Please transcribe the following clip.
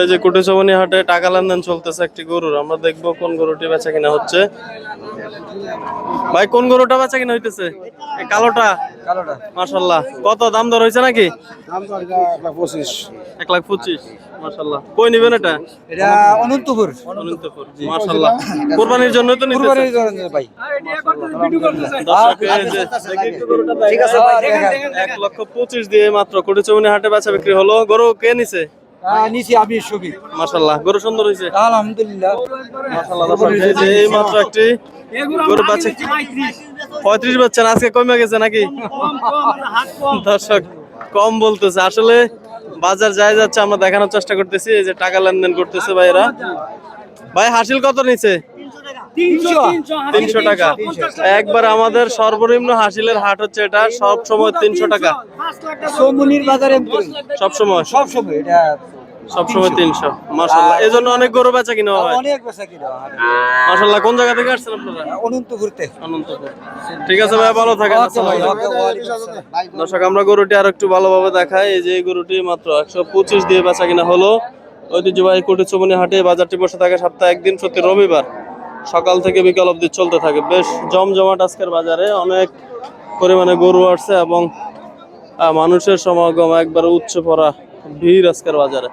এই যে কুটিচমনি হাটে টাকা লেনদেন চলতেছে একটি গরুর, আমরা দেখবো কোন গরুটি বেচা কিনা হচ্ছে। ভাই কোন গরুটা বেচা কিনা হইতেছে? এই কালোটা। কালোটা মাশাআল্লাহ, কত দাম দর হয়েছে নাকি? দাম তো 1,25,000। 1,25,000। মাশাআল্লাহ, কই নিবেন এটা? এটা অনন্তপুর। অনন্তপুর। মাশাআল্লাহ, কুরবানির জন্য তো নিতেছে? কুরবানির জন্য ভাই। দর্শক এই যে ঠিক আছে ভাই, দেখেন। 1,25,000 দিয়ে মাত্র কুটিচমনি হাটে বেচা বিক্রি হলো। গরু কে নিছে? নিচে আমি শফিক। মাশাআল্লাহ, গরু সুন্দর হইছে। আলহামদুলিল্লাহ। মাশাআল্লাহ, দর্শক এই যে এই মাত্র একটি গরু বাচ্চা 35 বাচ্চা আজকে কমে গেছে নাকি? দর্শক কম বলতেছে, আসলে বাজার যায় যাচ্ছে, আমরা দেখানোর চেষ্টা করতেছি। এই যে টাকা লেনদেন করতেছে ভাইরা। ভাই হাসিল কত নিছে? 300 টাকা। একবার আমাদের সর্বনিম্ন হাসিলের হাট হচ্ছে এটা, সব সময় 300 টাকা। সোমনির বাজারে সব সময় এটা সব সময় 300। মাশাআল্লাহ, এজন্য অনেক গরু বেচা কিনা হয়। অনেক বেচা কিনা। মাশাআল্লাহ, কোন জায়গা থেকে আসছেন আপনারা? অনন্তপুরতে। অনন্তপুর। ঠিক আছে ভাই, ভালো থাকেন। আসসালামু আলাইকুম। দর্শক আমরা গরুটি আর একটু ভালোভাবে দেখাই। এই যে এই গরুটি মাত্র 125 দিয়ে বেচা কিনা হলো। ঐতিহ্যবাহী কুটিচমনি হাটে বাজারটি বসে থাকে সপ্তাহে একদিন, প্রতি রবিবার সকাল থেকে বিকাল অবধি চলতে থাকে। বেশ জমজমাট আজকের বাজারে, অনেক পরিমাণে গরু আসছে এবং মানুষের সমাগম একবার উচ্চ পড়া ভিড় আজকের বাজারে।